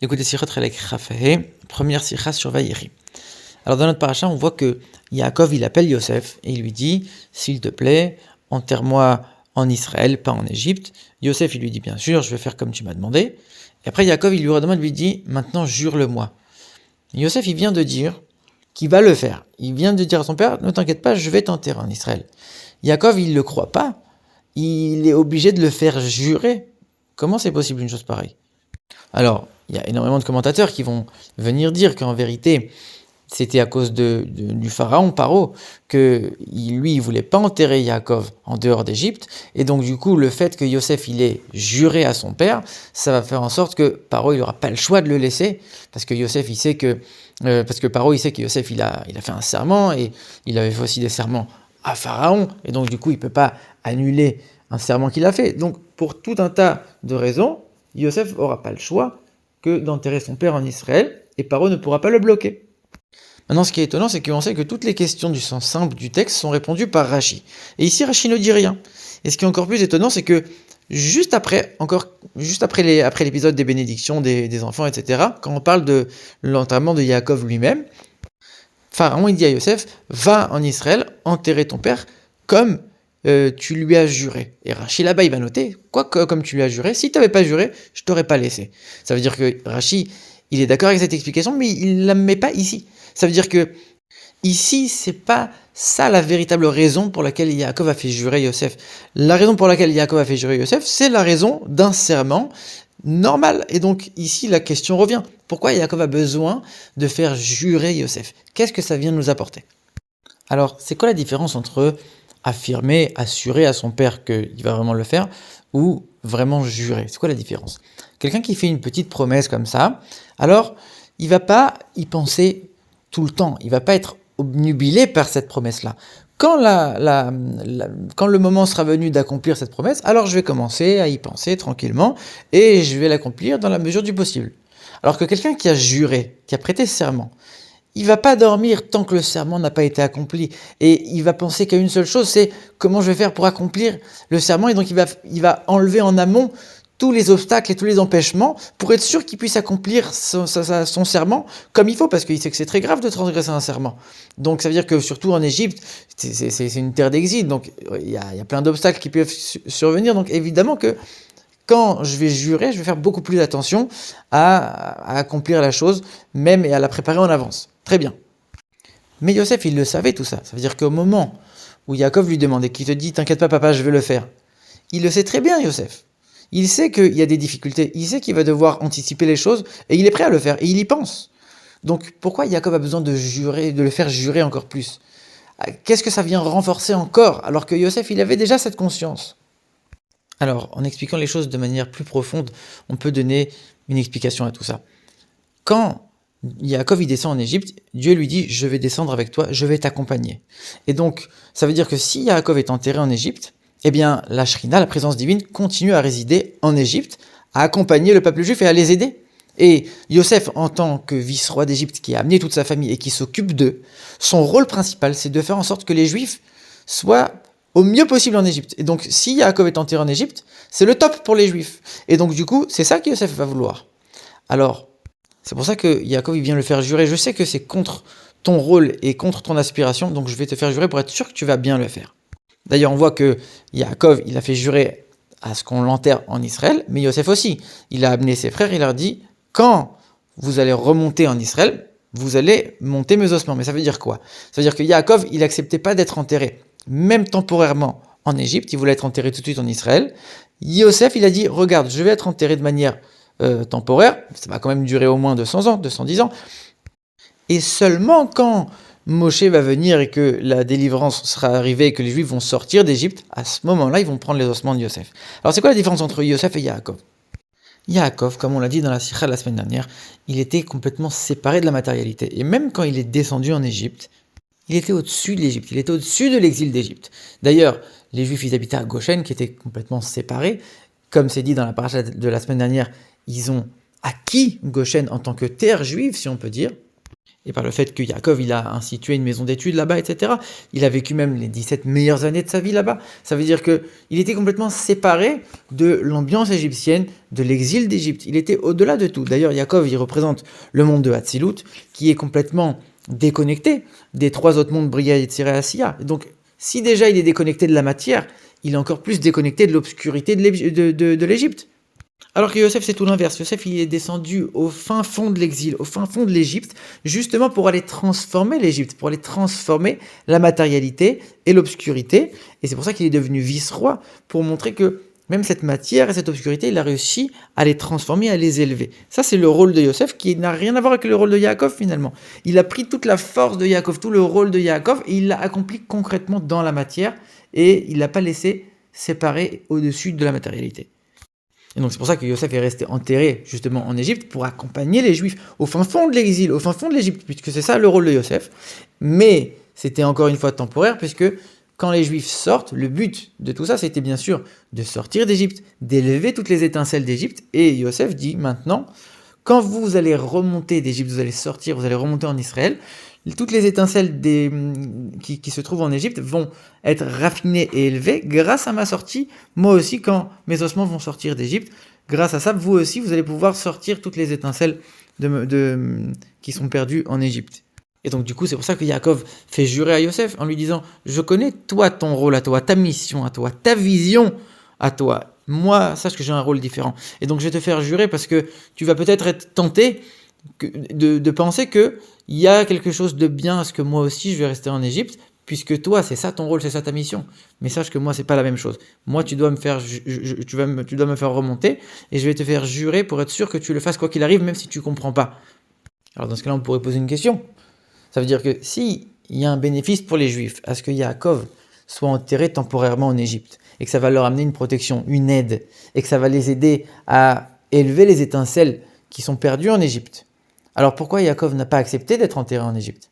Écoutez, Sirot Relek Raphaël, première Sikha sur Vaïri. Alors dans notre paracha, on voit que Yaakov, il appelle Yosef et il lui dit, s'il te plaît, enterre-moi en Israël, pas en Égypte. Yosef, il lui dit, bien sûr, je vais faire comme tu m'as demandé. Et après, Yaakov, il lui redemande, lui dit, maintenant jure-le-moi. Yosef, il vient de dire qu'il va le faire. Il vient de dire à son père, ne t'inquiète pas, je vais t'enterrer en Israël. Yaakov, il ne le croit pas. Il est obligé de le faire jurer. Comment c'est possible une chose pareille? Alors, il y a énormément de commentateurs qui vont venir dire qu'en vérité, c'était à cause du pharaon Paro que lui, il voulait pas enterrer Yaakov en dehors d'Égypte, et donc du coup, le fait que Yosef il ait juré à son père, ça va faire en sorte que Paro il aura pas le choix de le laisser, parce que Yosef il sait que parce que Paro il sait que Yosef il a fait un serment et il avait fait aussi des serments à Pharaon, et donc du coup, il peut pas annuler un serment qu'il a fait. Donc pour tout un tas de raisons, Yosef aura pas le choix que d'enterrer son père en Israël, et Paro ne pourra pas le bloquer. Maintenant, ce qui est étonnant, c'est qu'on sait que toutes les questions du sens simple du texte sont répondues par Rashi. Et ici, Rashi ne dit rien. Et ce qui est encore plus étonnant, c'est que juste après l'épisode des bénédictions des enfants, etc., quand on parle de l'enterrement de Yaakov lui-même, Pharaon, il dit à Yosef, va en Israël, enterrer ton père comme tu lui as juré. Et Rashi là-bas, il va noter, quoi que comme tu lui as juré, si tu n'avais pas juré, je t'aurais pas laissé. Ça veut dire que Rashi, il est d'accord avec cette explication, mais il ne la met pas ici. Ça veut dire que ici, c'est pas ça la véritable raison pour laquelle Yaakov a fait jurer Yosef. La raison pour laquelle Yaakov a fait jurer Yosef, c'est la raison d'un serment normal. Et donc ici, la question revient. Pourquoi Yaakov a besoin de faire jurer Yosef? Qu'est-ce que ça vient nous apporter? Alors, c'est quoi la différence entre affirmer, assurer à son père qu'il va vraiment le faire, ou vraiment jurer? C'est quoi la différence? Quelqu'un qui fait une petite promesse comme ça, alors il va pas y penser tout le temps, il va pas être obnubilé par cette promesse-là. Quand, quand le moment sera venu d'accomplir cette promesse, alors je vais commencer à y penser tranquillement, et je vais l'accomplir dans la mesure du possible. Alors que quelqu'un qui a juré, qui a prêté serment, il va pas dormir tant que le serment n'a pas été accompli. Et il va penser qu'à une seule chose, c'est comment je vais faire pour accomplir le serment. Et donc il va enlever en amont tous les obstacles et tous les empêchements pour être sûr qu'il puisse accomplir son serment comme il faut, parce qu'il sait que c'est très grave de transgresser un serment. Donc ça veut dire que surtout en Égypte, c'est une terre d'exil, donc il y a plein d'obstacles qui peuvent survenir. Donc évidemment que quand je vais jurer, je vais faire beaucoup plus attention à accomplir la chose, même et à la préparer en avance. Très bien. Mais Yosef, il le savait tout ça. Ça veut dire qu'au moment où Yaakov lui demandait, qui te dit, t'inquiète pas papa, je vais le faire, il le sait très bien, Yosef. Il sait qu'il y a des difficultés, il sait qu'il va devoir anticiper les choses, et il est prêt à le faire, et il y pense. Donc pourquoi Yaakov a besoin de jurer, de le faire jurer encore plus? Qu'est-ce que ça vient renforcer encore, alors que Yosef, il avait déjà cette conscience? Alors, en expliquant les choses de manière plus profonde, on peut donner une explication à tout ça. Quand Yaakov il descend en Égypte, Dieu lui dit « Je vais descendre avec toi, je vais t'accompagner ». Et donc, ça veut dire que si Yaakov est enterré en Égypte, eh bien, la Shrina, la présence divine, continue à résider en Égypte, à accompagner le peuple juif et à les aider. Et Yosef, en tant que vice-roi d'Égypte, qui a amené toute sa famille et qui s'occupe d'eux, son rôle principal, c'est de faire en sorte que les Juifs soient au mieux possible en Égypte. Et donc, si Yaakov est enterré en Égypte, c'est le top pour les Juifs. Et donc, du coup, c'est ça que Yosef va vouloir. Alors, c'est pour ça que Yaakov, il vient le faire jurer. Je sais que c'est contre ton rôle et contre ton aspiration, donc je vais te faire jurer pour être sûr que tu vas bien le faire. D'ailleurs, on voit que Yaakov, il a fait jurer à ce qu'on l'enterre en Israël, mais Yosef aussi. Il a amené ses frères, il leur dit, quand vous allez remonter en Israël, vous allez monter mes ossements. Mais ça veut dire quoi? Ça veut dire que Yaakov, il n'acceptait pas d'être enterré, même temporairement, en Égypte. Il voulait être enterré tout de suite en Israël. Yosef, il a dit, regarde, je vais être enterré de manière temporaire, ça va quand même durer au moins 200 ans, 210 ans. Et seulement quand Moshe va venir et que la délivrance sera arrivée et que les Juifs vont sortir d'Égypte, à ce moment-là, ils vont prendre les ossements de Yosef. Alors c'est quoi la différence entre Yosef et Yaakov? Yaakov, comme on l'a dit dans la Sikha la semaine dernière, il était complètement séparé de la matérialité. Et même quand il est descendu en Égypte, il était au-dessus de l'Égypte, il était au-dessus de l'exil d'Égypte. D'ailleurs, les Juifs, ils habitaient à Goshen, qui était complètement séparé. Comme c'est dit dans la paracha de la semaine dernière, ils ont acquis Goshen en tant que terre juive, si on peut dire. et par le fait que Yaakov il a institué une maison d'études là-bas, etc. Il a vécu même les 17 meilleures années de sa vie là-bas. Ça veut dire qu'il était complètement séparé de l'ambiance égyptienne, de l'exil d'Égypte. Il était au-delà de tout. D'ailleurs, Yaakov, il représente le monde de Hatzilut, qui est complètement déconnecté des trois autres mondes, Bria, Yetzirah et Asiya. Donc, si déjà il est déconnecté de la matière, il est encore plus déconnecté de l'obscurité de l'Égypte. Alors que Yosef, c'est tout l'inverse. Yosef, il est descendu au fin fond de l'exil, au fin fond de l'Égypte, justement pour aller transformer l'Égypte, pour aller transformer la matérialité et l'obscurité. Et c'est pour ça qu'il est devenu vice-roi, pour montrer que même cette matière et cette obscurité, il a réussi à les transformer, à les élever. Ça, c'est le rôle de Yosef, qui n'a rien à voir avec le rôle de Yaakov, finalement. Il a pris toute la force de Yaakov, tout le rôle de Yaakov, et il l'a accompli concrètement dans la matière, et il ne l'a pas laissé séparer au-dessus de la matérialité. Et donc c'est pour ça que Yosef est resté enterré justement en Égypte pour accompagner les Juifs au fin fond de l'exil, au fin fond de l'Égypte, puisque c'est ça le rôle de Yosef. Mais c'était encore une fois temporaire, puisque quand les Juifs sortent, le but de tout ça, c'était bien sûr de sortir d'Égypte, d'élever toutes les étincelles d'Égypte. Et Yosef dit maintenant, quand vous allez remonter d'Égypte, vous allez sortir, vous allez remonter en Israël, toutes les étincelles qui se trouvent en Égypte vont être raffinées et élevées grâce à ma sortie. Moi aussi, quand mes ossements vont sortir d'Égypte, grâce à ça, vous aussi, vous allez pouvoir sortir toutes les étincelles qui sont perdues en Égypte. Et donc, du coup, c'est pour ça que Yaakov fait jurer à Yosef en lui disant « Je connais toi, ton rôle à toi, ta mission à toi, ta vision à toi. Moi, sache que j'ai un rôle différent. Et donc, je vais te faire jurer parce que tu vas peut-être être tenté de penser qu'il y a quelque chose de bien à ce que moi aussi, je vais rester en Égypte, puisque toi, c'est ça ton rôle, c'est ça ta mission. Mais sache que moi, c'est pas la même chose. Moi, tu dois me faire remonter et je vais te faire jurer pour être sûr que tu le fasses quoi qu'il arrive, même si tu comprends pas. » Alors, dans ce cas-là, on pourrait poser une question. Ça veut dire que s'il y a un bénéfice pour les Juifs à ce que Yaakov soit enterré temporairement en Égypte, et que ça va leur amener une protection, une aide, et que ça va les aider à élever les étincelles qui sont perdues en Égypte, alors pourquoi Yaakov n'a pas accepté d'être enterré en Égypte ?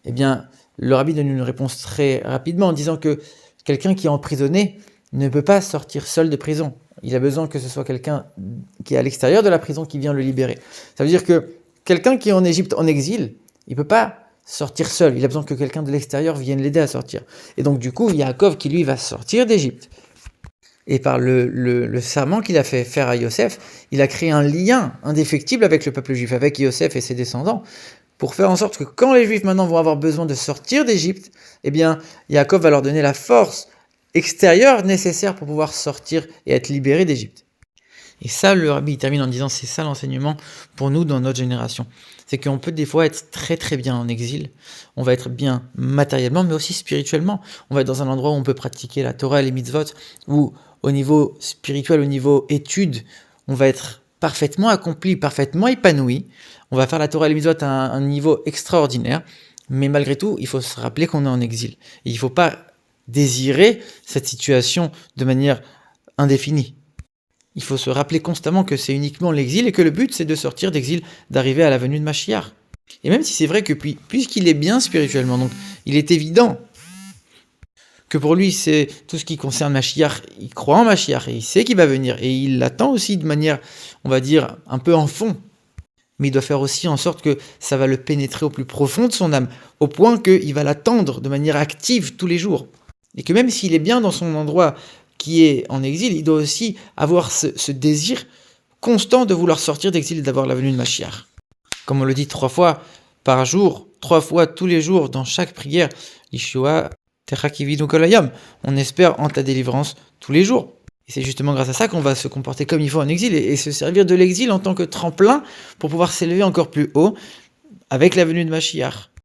Eh bien, le rabbi donne une réponse très rapidement en disant que quelqu'un qui est emprisonné ne peut pas sortir seul de prison. Il a besoin que ce soit quelqu'un qui est à l'extérieur de la prison qui vient le libérer. Ça veut dire que quelqu'un qui est en Égypte en exil, il ne peut pas sortir seul. Il a besoin que quelqu'un de l'extérieur vienne l'aider à sortir. Et donc du coup, Yaakov qui lui va sortir d'Égypte. Et par le serment qu'il a fait faire à Yosef, il a créé un lien indéfectible avec le peuple juif, avec Yosef et ses descendants, pour faire en sorte que quand les Juifs maintenant vont avoir besoin de sortir d'Égypte, eh bien, Yaakov va leur donner la force extérieure nécessaire pour pouvoir sortir et être libérés d'Égypte. Et ça, le rabbi termine en disant, c'est ça l'enseignement pour nous dans notre génération. C'est qu'on peut des fois être très très bien en exil, on va être bien matériellement, mais aussi spirituellement. On va être dans un endroit où on peut pratiquer la Torah et les mitzvot, où au niveau spirituel, au niveau études, on va être parfaitement accompli, parfaitement épanoui. On va faire la Torah et les mitzvot à un niveau extraordinaire, mais malgré tout, il faut se rappeler qu'on est en exil. Et il ne faut pas désirer cette situation de manière indéfinie. Il faut se rappeler constamment que c'est uniquement l'exil et que le but c'est de sortir d'exil, d'arriver à la venue de Mashiach. Et même si c'est vrai que puisqu'il est bien spirituellement, donc il est évident que pour lui c'est tout ce qui concerne Mashiach, il croit en Mashiach et il sait qu'il va venir et il l'attend aussi de manière, on va dire, un peu en fond. Mais il doit faire aussi en sorte que ça va le pénétrer au plus profond de son âme, au point qu'il va l'attendre de manière active tous les jours. Et que même s'il est bien dans son endroit qui est en exil, il doit aussi avoir ce désir constant de vouloir sortir d'exil et d'avoir la venue de Mashiach. Comme on le dit 3 fois par jour, 3 fois tous les jours, dans chaque prière, Yeshua Techakivinu Kolayam, on espère en ta délivrance tous les jours. Et c'est justement grâce à ça qu'on va se comporter comme il faut en exil et se servir de l'exil en tant que tremplin pour pouvoir s'élever encore plus haut avec la venue de Mashiach.